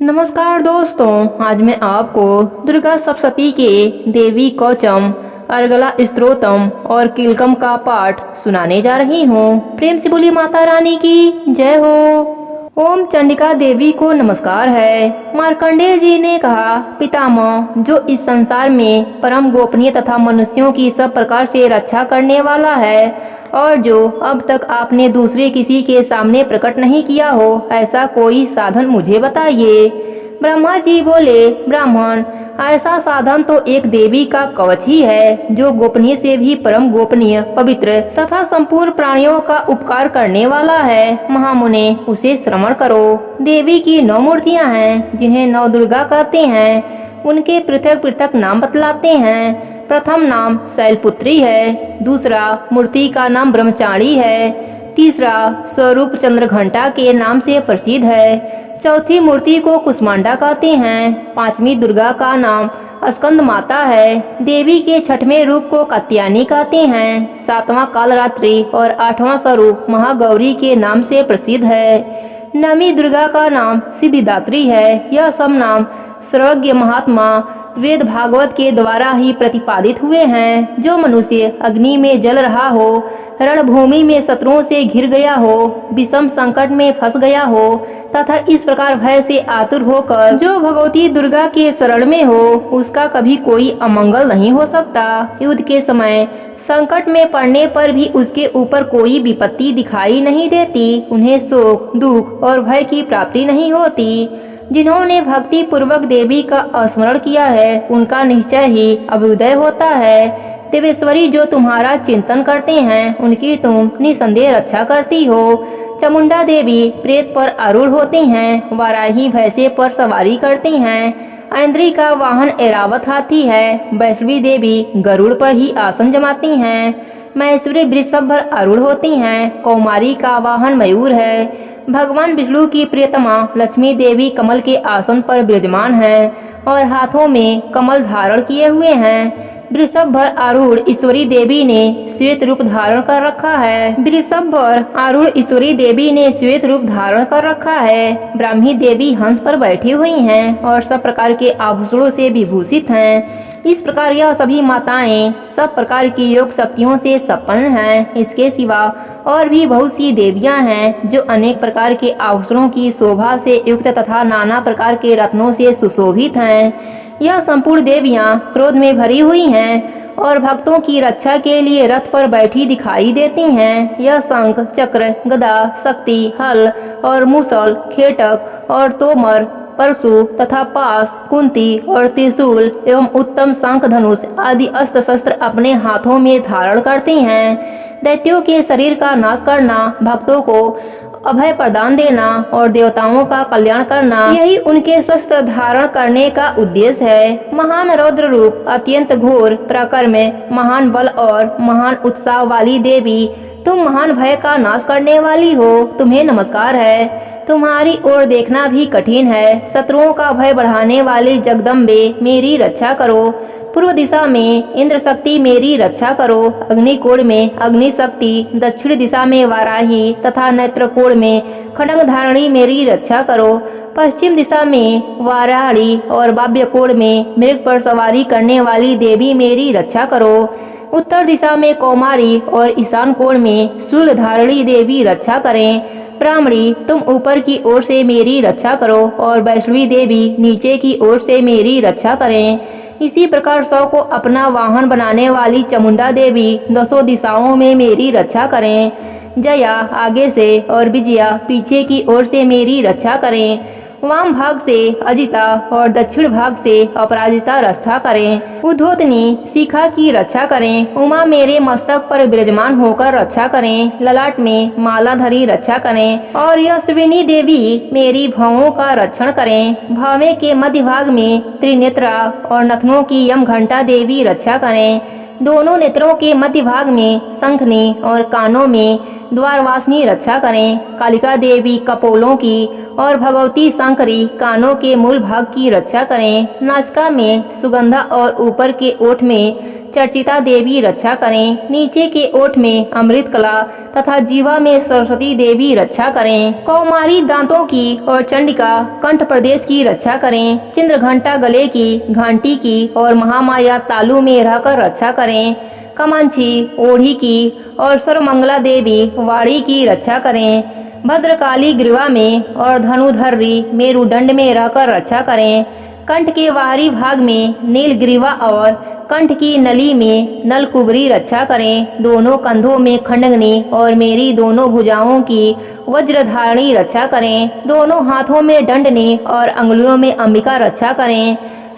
नमस्कार दोस्तों, आज मैं आपको दुर्गा सप्तशती के देवी कवचम, अर्गला स्तोत्रम और कीलकम का पाठ सुनाने जा रही हूँ। प्रेम से बोली माता रानी की जय हो। ओम चंडिका देवी को नमस्कार है। मार्कंडेय जी ने कहा, पितामह, जो इस संसार में परम गोपनीय तथा मनुष्यों की सब प्रकार से रक्षा करने वाला है और जो अब तक आपने दूसरे किसी के सामने प्रकट नहीं किया हो, ऐसा कोई साधन मुझे बताइए। ब्रह्मा जी बोले, ब्राह्मण, ऐसा साधन तो एक देवी का कवच ही है, जो गोपनीय से भी परम गोपनीय, पवित्र तथा संपूर्ण प्राणियों का उपकार करने वाला है। महामुने, उसे श्रवण करो। देवी की 9 मूर्तियां हैं, जिन्हें 9 दुर्गा कहते हैं। उनके पृथक पृथक नाम बतलाते हैं। प्रथम नाम शैलपुत्री है, दूसरा मूर्ति का नाम ब्रह्मचारी है, तीसरा स्वरूप चंद्रघंटा के नाम से प्रसिद्ध है, चौथी मूर्ति को कुष्मांडा कहते हैं, पांचवी दुर्गा का नाम स्कंद माता है, देवी के छठवें रूप को कात्यायनी कहते हैं, सातवां कालरात्रि और 8वां स्वरूप महागौरी के नाम से प्रसिद्ध है। नवी दुर्गा का नाम सिद्धिदात्री है। यह सब नाम सर्वज्ञ महात्मा वेद भागवत के द्वारा ही प्रतिपादित हुए हैं। जो मनुष्य अग्नि में जल रहा हो, रणभूमि में शत्रुओं से घिर गया हो, विषम संकट में फंस गया हो तथा इस प्रकार भय से आतुर होकर जो भगवती दुर्गा के शरण में हो, उसका कभी कोई अमंगल नहीं हो सकता। युद्ध के समय संकट में पड़ने पर भी उसके ऊपर कोई विपत्ति दिखाई नहीं देती। उन्हें शोक, दुख और भय की प्राप्ति नहीं होती। जिन्होंने भक्ति पूर्वक देवी का स्मरण किया है, उनका निश्चय ही अभ्युदय होता है। देवेश्वरी, जो तुम्हारा चिंतन करते हैं, उनकी तुम निसंदेह रक्षा करती हो। चामुंडा देवी प्रेत पर आरूढ़ होती हैं, वाराही भैंसे पर सवारी करती हैं, ऐन्द्री का वाहन ऐरावत हाथी है, वैष्णवी देवी गरुड़ पर ही आसन जमाती हैं, महेश्वरी वृषभ पर आरूढ़ होती हैं, कौमारी का वाहन मयूर है। भगवान विष्णु की प्रियतमा लक्ष्मी देवी कमल के आसन पर विराजमान है और हाथों में कमल धारण किए हुए हैं। वृषभ पर आरूढ़ ईश्वरी देवी ने श्वेत रूप धारण कर रखा है। वृषभ पर आरूढ़ ईश्वरी देवी ने श्वेत रूप धारण कर रखा है। ब्राह्मी देवी हंस पर बैठी हुई हैं और सब प्रकार के आभूषणों से विभूषित हैं। इस प्रकार यह सभी माताएं सब प्रकार की योग शक्तियों से संपन्न हैं। इसके सिवा और भी बहुत सी देवियां हैं, जो अनेक प्रकार के आभूषणों की शोभा से युक्त तथा नाना प्रकार के रत्नों से सुशोभित हैं। यह संपूर्ण देवियां क्रोध में भरी हुई हैं और भक्तों की रक्षा के लिए रथ पर बैठी दिखाई देती हैं। यह शंख, चक्र, गदा, शक्ति, हल और मूसल, खेटक और तोमर, परशु तथा पास, कुंती और त्रिशूल एवं उत्तम शंख, धनुष आदि अस्त्र शस्त्र अपने हाथों में धारण करती हैं। दैत्यों के शरीर का नाश करना, भक्तों को अभय प्रदान देना और देवताओं का कल्याण करना, यही उनके शस्त्र धारण करने का उद्देश्य है। महान रौद्र रूप, अत्यंत घोर प्रकर में महान बल और महान उत्साह वाली देवी, तुम महान भय का नाश करने वाली हो। तुम्हें नमस्कार है। तुम्हारी ओर देखना भी कठिन है। शत्रुओं का भय बढ़ाने वाली जगदम्बे, मेरी रक्षा करो। पूर्व दिशा में इंद्र शक्ति, मेरी रक्षा करो। अग्निकोण में अग्नि शक्ति, दक्षिण दिशा में वाराही तथा नेत्रकोण में खड्ग धारणी, मेरी रक्षा करो। पश्चिम दिशा में वाराही और बाह्यकोण में मृग पर सवारी करने वाली देवी, मेरी रक्षा करो। उत्तर दिशा में कौमारी और ईशान कोण में शूल धारणी देवी रक्षा करें। ब्राह्मणी, तुम ऊपर की ओर से मेरी रक्षा करो और वैष्णवी देवी नीचे की ओर से मेरी रक्षा करें। इसी प्रकार 100 को अपना वाहन बनाने वाली चामुंडा देवी 200 दिशाओं में मेरी रक्षा करें। जया आगे से और विजया पीछे की ओर से मेरी रक्षा करें। वाम भाग से अजिता और दक्षिण भाग से अपराजिता रक्षा करें। उद्योतनी शिखा की रक्षा करें। उमा मेरे मस्तक पर विराजमान होकर रक्षा करें। ललाट में मालाधरी रक्षा करें और यशस्विनी देवी मेरी भवों का रक्षण करें। भावे के मध्य भाग में त्रिनेत्रा और नथनों की यम घंटा देवी रक्षा करें। दोनों नेत्रों के मध्य भाग में शंखनी और कानों में द्वारवासिनी रक्षा करें। कालिका देवी कपोलों की और भगवती शंकरी कानों के मूल भाग की रक्षा करें। नासिका में सुगंधा और ऊपर के ओठ में चर्चिता देवी रक्षा करें। नीचे के ओठ में अमृत कला तथा जीवा में सरस्वती देवी रक्षा करें। कौमारी दांतों की और चंडिका कंठ प्रदेश की रक्षा करें। चंद्रघंटा गले की, घंटी की और महामाया तालु में रहकर रक्षा करें। कमांची ओढ़ी की और सर्वमंगला देवी वाड़ी की रक्षा करें। भद्रकाली ग्रीवा में और धनुधर्री मेरुदंड में रहकर रक्षा करें। कंठ के बाहरी भाग में नीलग्रीवा और कंठ की नली में नलकुबरी रक्षा करें। दोनों कंधों में खंडगनी और मेरी दोनों भुजाओं की वज्रधारणी रक्षा करें। दोनों हाथों में दंडनी और अंगुलियों में अंबिका रक्षा करें।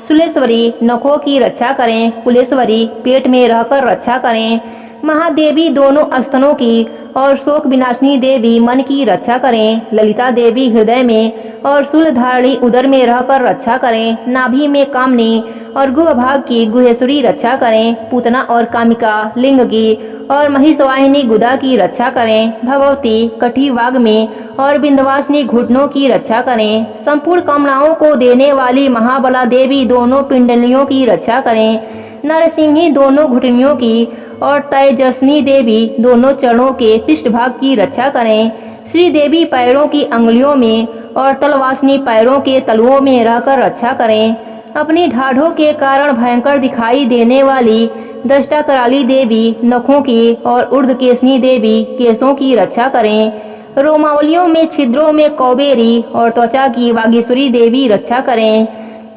सुलेश्वरी नखों की रक्षा करें। कुलेश्वरी पेट में रहकर रक्षा करें। महादेवी दोनों स्तनों की और शोक विनाशिनी देवी मन की रक्षा करें। ललिता देवी हृदय में और शूलधारणी उदर में रहकर रक्षा करें। नाभि में कामनी और गुह भाग की गुहेश्वरी रक्षा करें। पूतना और कामिका लिंग की और महिषवाहिनी गुदा की रक्षा करें। भगवती कटिवाग में और बिंदवासिनी घुटनों की रक्षा करें। संपूर्ण कामनाओं को देने वाली महाबला देवी दोनों पिंडलियों की रक्षा करें। नरसिंही दोनों घुटनियों की और तेजस्विनी देवी दोनों चरणों के पृष्ठभाग की रक्षा करें। श्री देवी पैरों की अंगुलियों में और तलवासिनी पैरों के तलुओं में रहकर रक्षा करें। अपनी ढाढ़ों के कारण भयंकर दिखाई देने वाली दष्टा कराली देवी नखों की और ऊर्ध्वकेशनी देवी केशों की रक्षा करें। रोमावलियों में छिद्रों में कौबेरी और त्वचा की वागीश्वरी देवी रक्षा करें।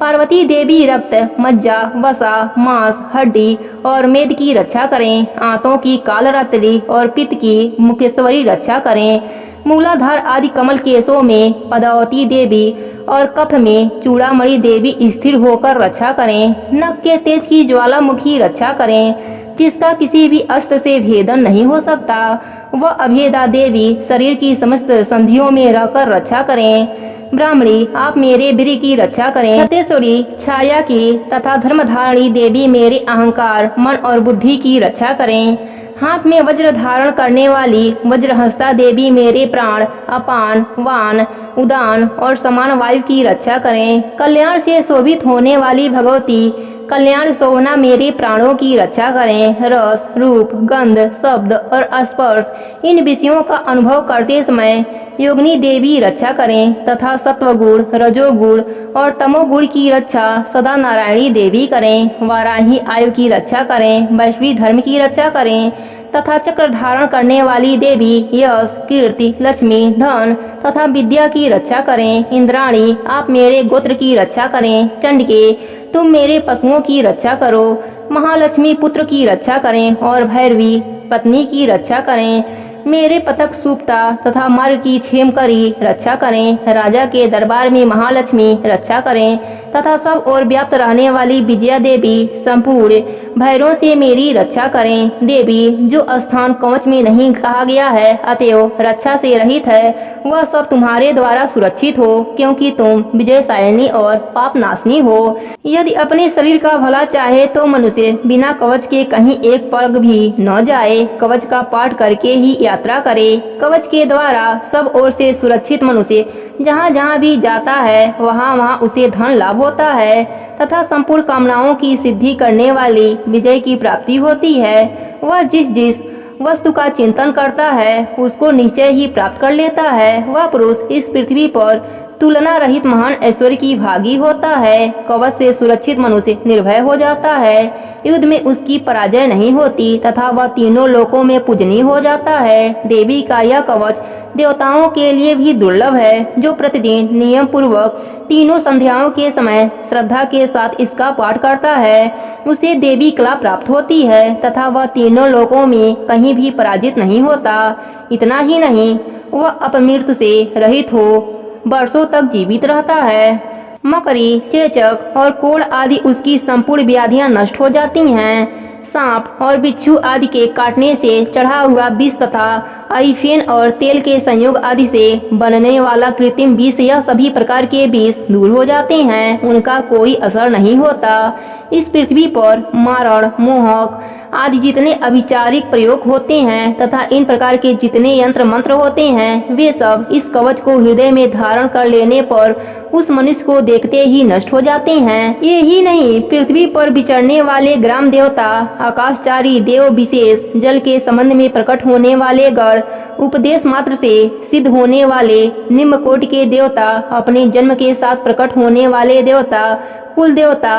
पार्वती देवी रक्त, मज्जा, वसा, मांस, हड्डी और मेद की रक्षा करें। आंतों की कालरात्रि और पित्त की मुकेश्वरी रक्षा करें। मूलाधार आदि कमल केशों में पदावती देवी और कफ में चूड़ामणि देवी स्थिर होकर रक्षा करें। नख के तेज की ज्वालामुखी रक्षा करें, जिसका किसी भी अस्त्र से भेदन नहीं हो सकता। वह अभेदा देवी शरीर की समस्त संधियों में रहकर रक्षा करें। ब्राह्मणी आप मेरे वीर की रक्षा करें। सतेश्वरी छाया की तथा धर्मधारिणी देवी मेरे अहंकार, मन और बुद्धि की रक्षा करें। हाथ में वज्र धारण करने वाली वज्रहस्ता देवी मेरे प्राण, अपान, वान, उदान और समान वायु की रक्षा करें। कल्याण से शोभित होने वाली भगवती कल्याण शोभना मेरे प्राणों की रक्षा करें। रस, रूप, गंध, शब्द और स्पर्श इन विषयों का अनुभव करते समय योगिनी देवी रक्षा करें तथा सत्वगुण, रजोगुण और तमोगुण की रक्षा सदा नारायणी देवी करें। वाराही आयु की रक्षा करें। वैश्वी धर्म की रक्षा करें तथा चक्र धारण करने वाली देवी यश, कीर्ति, लक्ष्मी, धन तथा विद्या की रक्षा करें। इंद्राणी आप मेरे गोत्र की रक्षा करें। चंडिके तुम मेरे पशुओं की रक्षा करो। महालक्ष्मी पुत्र की रक्षा करें और भैरवी पत्नी की रक्षा करें। मेरे पथक सुप्ता तथा मार्ग की क्षेमकरी रक्षा करें। राजा के दरबार में महालक्ष्मी रक्षा करें तथा सब और व्याप्त रहने वाली विजया देवी संपूर्ण भैरों से मेरी रक्षा करें। देवी जो स्थान कवच में नहीं कहा गया है अतएव रक्षा से रहित है, वह सब तुम्हारे द्वारा सुरक्षित हो, क्योंकि तुम विजयशालिनी और पाप नाशनी हो। यदि अपने शरीर का भला चाहे तो मनुष्य बिना कवच के कहीं एक पग भी न जाए, कवच का पाठ करके ही यात्रा करे। कवच के द्वारा सब ओर से सुरक्षित मनुष्य जहाँ जहाँ भी जाता है वहाँ वहाँ उसे धन लाभ होता है तथा संपूर्ण कामनाओं की सिद्धि करने वाली विजय की प्राप्ति होती है। वह जिस जिस वस्तु का चिंतन करता है उसको निश्चय ही प्राप्त कर लेता है। वह पुरुष इस पृथ्वी पर तुलना रहित महान ऐश्वर्य की भागी होता है। कवच से सुरक्षित मनुष्य निर्भय हो जाता है। युद्ध में उसकी पराजय नहीं होती तथा वह तीनों लोकों में पूजनीय हो जाता है। देवी का यह कवच देवताओं के लिए भी दुर्लभ है। जो प्रतिदिन नियम पूर्वक तीनों संध्याओं के समय श्रद्धा के साथ इसका पाठ करता है उसे देवी कला प्राप्त होती है तथा वह तीनों लोकों में कहीं भी पराजित नहीं होता। इतना ही नहीं, वह अपमृत्यु से रहित हो वर्षों तक जीवित रहता है। मकड़ी, चेचक और कोढ़ आदि उसकी संपूर्ण व्याधियां नष्ट हो जाती हैं। सांप और बिच्छू आदि के काटने से चढ़ा हुआ विष तथा आइफेन और तेल के संयोग आदि से बनने वाला कृत्रिम विष, यह सभी प्रकार के विष दूर हो जाते हैं, उनका कोई असर नहीं होता। इस पृथ्वी पर मारण, मोहक आदि जितने अभिचारिक प्रयोग होते हैं तथा इन प्रकार के जितने यंत्र मंत्र होते हैं वे सब इस कवच को हृदय में धारण कर लेने पर उस मनुष्य को देखते ही नष्ट हो जाते हैं। ये ही नहीं, पृथ्वी पर विचरने वाले ग्राम देवता, आकाशचारी देव विशेष, जल के संबंध में प्रकट होने वाले गण, उपदेश मात्र से सिद्ध होने वाले निम्न कोटि के देवता, अपने जन्म के साथ प्रकट होने वाले देवता, कुल देवता,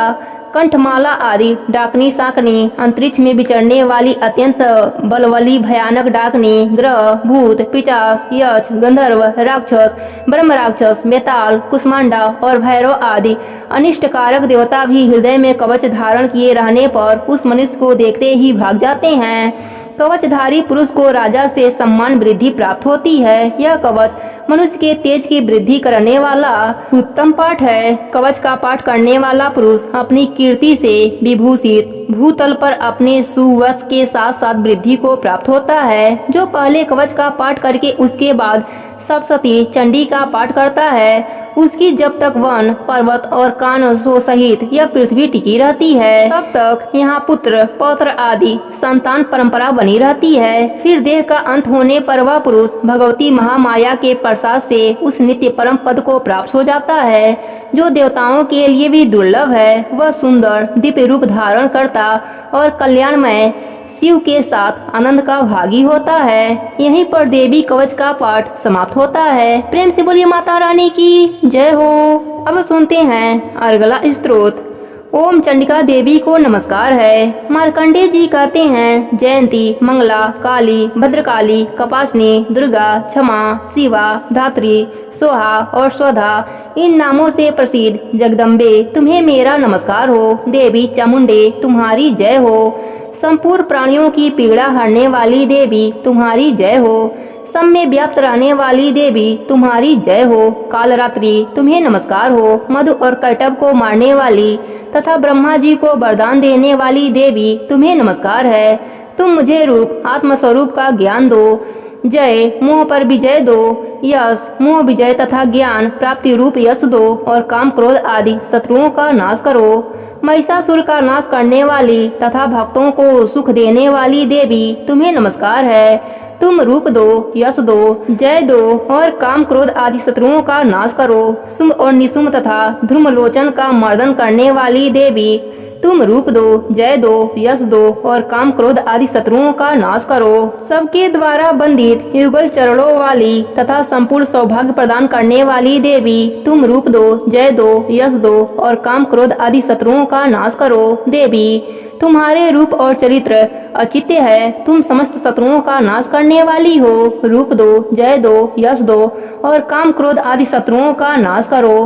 कंठमाला आदि, डाकनी शाकनी, अंतरिक्ष में विचरने वाली अत्यंत बलवली भयानक डाकनी, ग्रह, भूत, पिशाच, यक्ष, गंधर्व, राक्षस, ब्रह्म राक्षस, बेताल, कुष्मांडा और भैरव आदि अनिष्टकारक देवता भी हृदय में कवच धारण किए रहने पर उस मनुष्य को देखते ही भाग जाते हैं। कवचधारी पुरुष को राजा से सम्मान वृद्धि प्राप्त होती है। यह कवच मनुष्य के तेज की वृद्धि करने वाला उत्तम पाठ है। कवच का पाठ करने वाला पुरुष अपनी कीर्ति से विभूषित भूतल पर अपने सुवश के साथ साथ वृद्धि को प्राप्त होता है। जो पहले कवच का पाठ करके उसके बाद सप्तशती चंडी का पाठ करता है, उसकी जब तक वन, पर्वत और कानसों सहित यह पृथ्वी टिकी रहती है, तब तक यहाँ पुत्र, पौत्र आदि संतान परंपरा बनी रहती है। फिर देह का अंत होने पर वह पुरुष भगवती महामाया के प्रसाद से उस नित्य परम पद को प्राप्त हो जाता है, जो देवताओं के लिए भी दुर्लभ है। वह सुंदर दिव्य रूप धारण करता और कल्याणमय शिव के साथ आनंद का भागी होता है। यहीं पर देवी कवच का पाठ समाप्त होता है। प्रेम से बोलिए माता रानी की जय हो। अब सुनते हैं अर्गला स्तोत्र। ओम चंडिका देवी को नमस्कार है। मार्कंडेय जी कहते हैं, जयंती, मंगला, काली, भद्रकाली, कपासनी, दुर्गा, क्षमा, शिवा, धात्री, सोहा और स्वधा इन नामों से प्रसिद्ध जगदम्बे तुम्हें मेरा नमस्कार हो। देवी चामुंडे तुम्हारी जय हो। संपूर्ण प्राणियों की पीड़ा हरने वाली देवी तुम्हारी जय हो। सब में व्याप्त रहने वाली देवी तुम्हारी जय हो। कालरात्रि तुम्हें नमस्कार हो। मधु और कैटभ को मारने वाली तथा ब्रह्मा जी को वरदान देने वाली देवी तुम्हें नमस्कार है। तुम मुझे रूप आत्मस्वरूप का ज्ञान दो। जय मोह पर विजय दो। यश मोह विजय तथा ज्ञान प्राप्ति रूप यश दो और काम क्रोध आदि शत्रुओं का नाश करो। महिषासुर का नाश करने वाली तथा भक्तों को सुख देने वाली देवी तुम्हें नमस्कार है। तुम रूप दो, यश दो, जय दो और काम क्रोध आदि शत्रुओं का नाश करो। सुम और निशुम तथा ध्रुमलोचन का मर्दन करने वाली देवी तुम रूप दो, जय दो, यश दो और काम क्रोध आदि शत्रुओं का नाश करो। सबके द्वारा बंधित युगल चरणों वाली तथा संपूर्ण सौभाग्य प्रदान करने वाली देवी तुम रूप दो, जय दो, यश दो और काम क्रोध आदि शत्रुओं का नाश करो। देवी तुम्हारे रूप और चरित्र अचित्य है। तुम समस्त शत्रुओं का नाश करने वाली हो। रूप दो, जय दो, यश दो और काम क्रोध आदि शत्रुओं का नाश करो।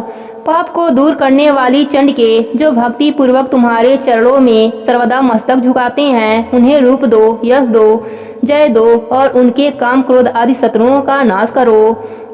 पाप को दूर करने वाली चंडिके, जो भक्ति पूर्वक तुम्हारे चरणों में सर्वदा मस्तक झुकाते हैं, उन्हें रूप दो, यश दो, जय दो और उनके काम क्रोध आदि शत्रुओं का नाश करो।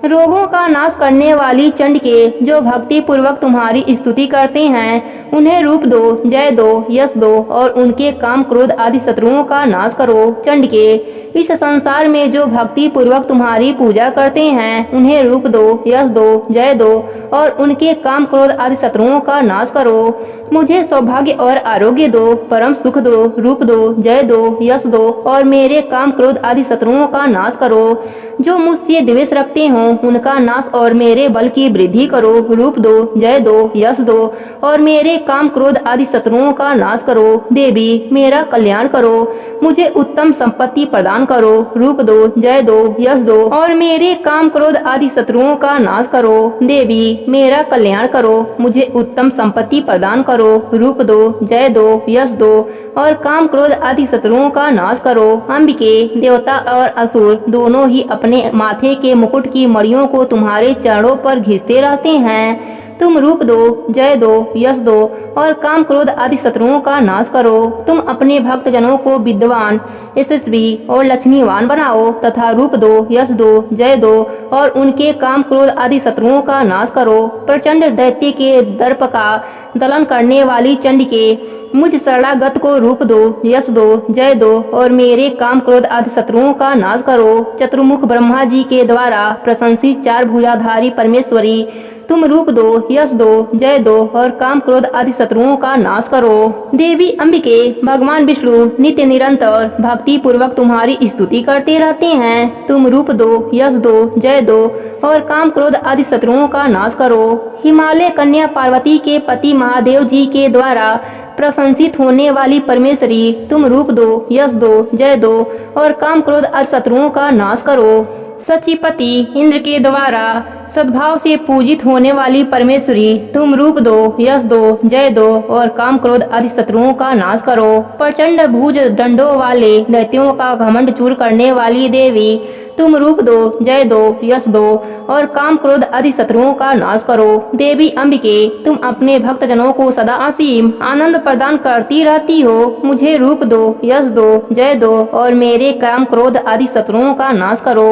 रोगों का नाश करने वाली चंडिके, जो भक्ति पूर्वक तुम्हारी स्तुति करते हैं, उन्हें रूप दो, जय दो, यश दो और उनके काम क्रोध आदि शत्रुओं का नाश करो। चंडिके, इस संसार में जो भक्ति पूर्वक तुम्हारी पूजा करते हैं, उन्हें रूप दो, यश दो, जय दो और उनके काम क्रोध आदि शत्रुओं का नाश करो। मुझे सौभाग्य और आरोग्य दो, परम सुख दो, रूप दो, जय दो, यश दो और मेरे काम क्रोध आदि शत्रुओं का नाश करो। जो मुझसे द्वेष रखते हो उनका नाश और मेरे बल की वृद्धि करो। रूप दो, जय दो, यश दो और मेरे काम क्रोध आदि शत्रुओं का नाश करो। देवी मेरा कल्याण करो। मुझे उत्तम संपत्ति प्रदान करो। रूप दो, जय दो, यश दो और मेरे काम क्रोध आदि शत्रुओं का नाश करो। देवी मेरा कल्याण करो। मुझे उत्तम संपत्ति प्रदान करो। रूप दो, जय दो, यश दो और काम क्रोध आदि शत्रुओं का नाश करो। अंबिके, देवता और असुर दोनों ही अपने माथे के मुकुट की मणियों को तुम्हारे चरणों पर घिसते रहते हैं। तुम रूप दो, जय दो, यश दो और काम क्रोध आदि शत्रुओं का नाश करो। तुम अपने भक्त जनों को विद्वान, यशस्वी और लक्ष्मीवान बनाओ तथा रूप दो, यश दो, जय दो और उनके काम क्रोध आदि शत्रुओं का नाश करो। प्रचंड दैत्य के दर्प का दलन करने वाली चंडिके, मुझ शरणागत को रूप दो, यश दो, जय दो और मेरे काम क्रोध आदि शत्रुओं का नाश करो। चतुर्मुख ब्रह्मा जी के द्वारा प्रशंसित चार भुजाधारी परमेश्वरी तुम रूप दो, यश दो, जय दो और काम क्रोध आदि शत्रुओं का नाश करो। देवी अंबिके भगवान विष्णु नित्य निरंतर भक्ति पूर्वक तुम्हारी स्तुति करते रहते हैं। तुम रूप दो, यश दो, जय दो और काम क्रोध आदि शत्रुओं का नाश करो। हिमालय कन्या पार्वती के पति महादेव जी के द्वारा प्रशंसित होने वाली परमेश्वरी, तुम रूप दो, यश दो, जय दो और काम क्रोध आदि शत्रुओं का नाश करो। सचिपति इंद्र के द्वारा सद्भाव से पूजित होने वाली परमेश्वरी, तुम रूप दो, यश दो, जय दो और काम क्रोध आदि शत्रुओं का नाश करो। प्रचंड भुज दंडों वाले दैत्यों का घमंड चूर करने वाली देवी, तुम रूप दो, जय दो, यश दो और काम क्रोध आदि शत्रुओं का नाश करो। देवी अंबिके, तुम अपने भक्तजनों को सदा असीम आनंद प्रदान करती रहती हो। मुझे रूप दो, यश दो, जय दो और मेरे काम क्रोध आदि शत्रुओं का नाश करो।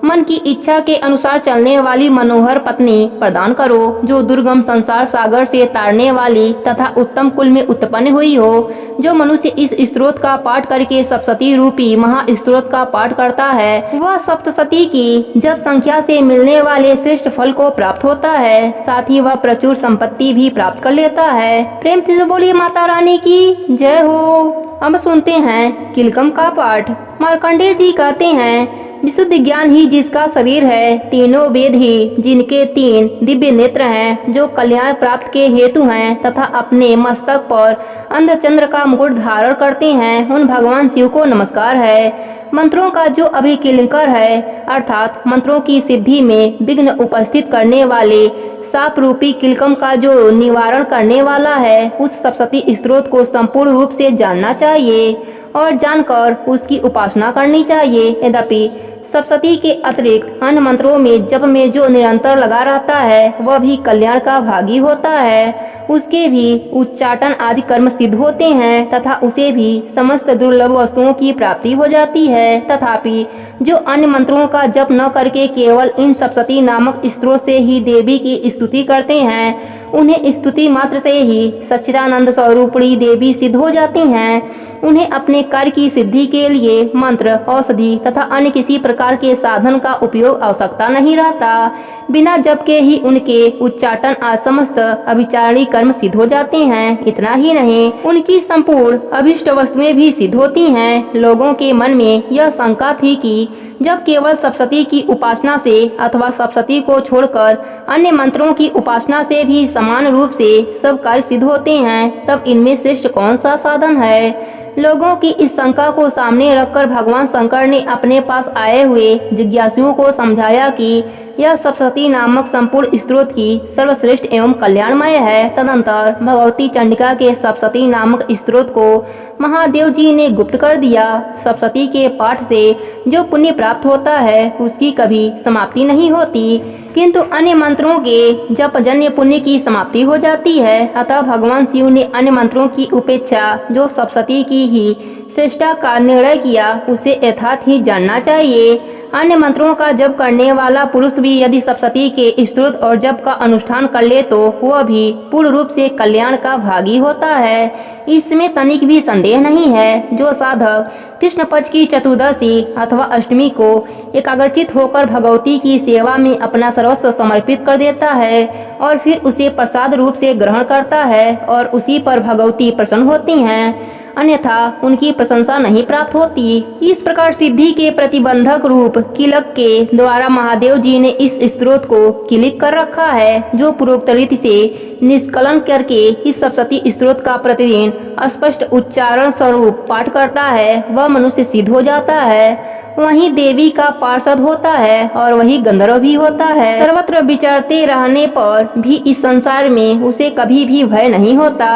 मन की इच्छा के अनुसार चलने वाली मनोहर पत्नी प्रदान करो, जो दुर्गम संसार सागर से तारने वाली तथा उत्तम कुल में उत्पन्न हुई हो। जो मनुष्य इस स्तोत्र का पाठ करके सप्तशती रूपी महास्तोत्र का पाठ करता है, वह सप्तशती की जप संख्या से मिलने वाले श्रेष्ठ फल को प्राप्त होता है। साथ ही वह प्रचुर संपत्ति भी प्राप्त कर लेता है। प्रेम से बोलिए माता रानी की जय हो। अब सुनते हैं किलकम का पाठ। मार्कंडेय जी कहते हैं, विशुद्ध ज्ञान ही जिसका शरीर है, तीनों वेद ही जिनके तीन दिव्य नेत्र हैं, जो कल्याण प्राप्त के हेतु हैं तथा अपने मस्तक पर अंधचंद्र का मुकुट धारण करते हैं, उन भगवान शिव को नमस्कार है। मंत्रों का जो अभी किलंकर है, अर्थात मंत्रों की सिद्धि में विघ्न उपस्थित करने वाले साप रूपी किलकम का जो निवारण करने वाला है, उस सप्तशती स्तोत्र को संपूर्ण रूप से जानना चाहिए और जानकर उसकी उपासना करनी चाहिए। यद्यपि सप्तशती के अतिरिक्त अन्य मंत्रों में जप में जो निरंतर लगा रहता है, वह भी कल्याण का भागी होता है। उसके भी उच्चाटन आदि कर्म सिद्ध होते हैं तथा उसे भी समस्त दुर्लभ वस्तुओं की प्राप्ति हो जाती है। तथापि जो अन्य मंत्रों का जप न करके केवल इन सप्तशती नामक स्तोत्र से ही देवी की स्तुति करते हैं, उन्हें स्तुति मात्र से ही सच्चिदानंद स्वरूपणी देवी सिद्ध हो जाती हैं। उन्हें अपने कार्य की सिद्धि के लिए मंत्र, औषधि तथा अन्य किसी प्रकार के साधन का उपयोग आवश्यकता नहीं रहता। बिना जप के ही उनके उच्चाटन आज समस्त अभिचारिणी कर्म सिद्ध हो जाते हैं। इतना ही नहीं, उनकी संपूर्ण अभिष्ट वस्तुएं भी सिद्ध होती हैं। लोगों के मन में यह शंका थी कि जब केवल सप्तशती की उपासना से अथवा सप्तशती को छोड़कर अन्य मंत्रों की उपासना से भी समान रूप से सब कार्य सिद्ध होते हैं, तब इनमें श्रेष्ठ कौन सा साधन है। लोगों की इस शंका को सामने रखकर भगवान शंकर ने अपने पास आए हुए जिज्ञासुओं को समझाया कि यह सप्तशती नामक संपूर्ण स्तोत्र की सर्वश्रेष्ठ एवं कल्याणमय है। तदंतर भगवती चंडिका के सप्तशती नामक स्तोत्र को महादेव जी ने गुप्त कर दिया। सप्तशती के पाठ से जो पुण्य प्राप्त होता है, उसकी कभी समाप्ति नहीं होती, किंतु अन्य मंत्रों के जप जन्य पुण्य की समाप्ति हो जाती है। अतः भगवान शिव ने अन्य मंत्रों की उपेक्षा जो सप्तशती की ही श्रेष्ठता का निर्णय किया, उसे यथार्थ ही जानना चाहिए। अन्य मंत्रों का जप करने वाला पुरुष भी यदि सप्तशती के स्तोत्र और जप का अनुष्ठान कर ले, तो वह भी पूर्ण रूप से कल्याण का भागी होता है। इसमें तनिक भी संदेह नहीं है। जो साधक कृष्ण पक्ष की चतुर्दशी अथवा अष्टमी को एकाग्रचित होकर भगवती की सेवा में अपना सर्वस्व समर्पित कर देता है और फिर उसे प्रसाद रूप से ग्रहण करता है और उसी पर भगवती प्रसन्न होती हैं, अन्यथा उनकी प्रशंसा नहीं प्राप्त होती। इस प्रकार सिद्धि के प्रतिबंधक रूप किलक के द्वारा महादेव जी ने इस स्तोत्र को किलिक कर रखा है। जो पूर्वोक्त रीति से निष्कलन करके इस सप्तशती स्तोत्र का प्रतिदिन स्पष्ट उच्चारण स्वरूप पाठ करता है, वह मनुष्य सिद्ध हो जाता है। वही देवी का पार्षद होता है और वही गंधर्व भी होता है। सर्वत्र विचरते रहने पर भी इस संसार में उसे कभी भी भय नहीं होता।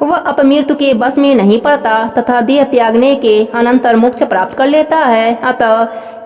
वह अपमृत्यु के बस में नहीं पड़ता तथा देह त्यागने के अनंतर मोक्ष प्राप्त कर लेता है। अतः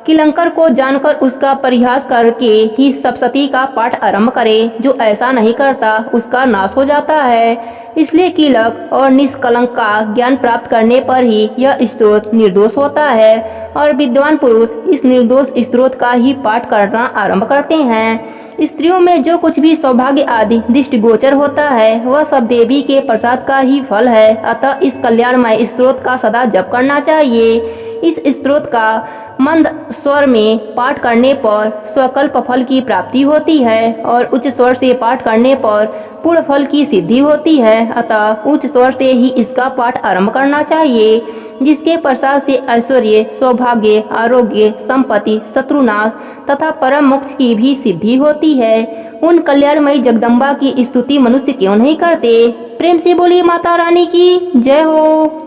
किलंकर को जानकर उसका परिहास करके ही सप्तशती का पाठ आरंभ करे। जो ऐसा नहीं करता, उसका नाश हो जाता है। इसलिए किलक और निष्कलंक का ज्ञान प्राप्त करने पर ही यह स्तोत्र निर्दोष होता है और विद्वान पुरुष इस निर्दोष स्तोत्र का ही पाठ करना आरंभ करते हैं। स्त्रियों में जो कुछ भी सौभाग्य आदि दृष्टिगोचर होता है, वह सब देवी के प्रसाद का ही फल है। अतः इस कल्याणमय स्तोत्र का सदा जप करना चाहिए। इस स्तोत्र का मंद स्वर में पाठ करने पर स्वकल्प फल की प्राप्ति होती है और उच्च स्वर से पाठ करने पर पूर्ण फल की सिद्धि होती है। अतः उच्च स्वर से ही इसका पाठ आरंभ करना चाहिए, जिसके प्रसाद से ऐश्वर्य, सौभाग्य, आरोग्य, संपत्ति, शत्रुनाश तथा परम मोक्ष की भी सिद्धि होती है। उन कल्याणमयी जगदम्बा की स्तुति मनुष्य क्यों नहीं करते। प्रेम से बोलिए माता रानी की जय हो।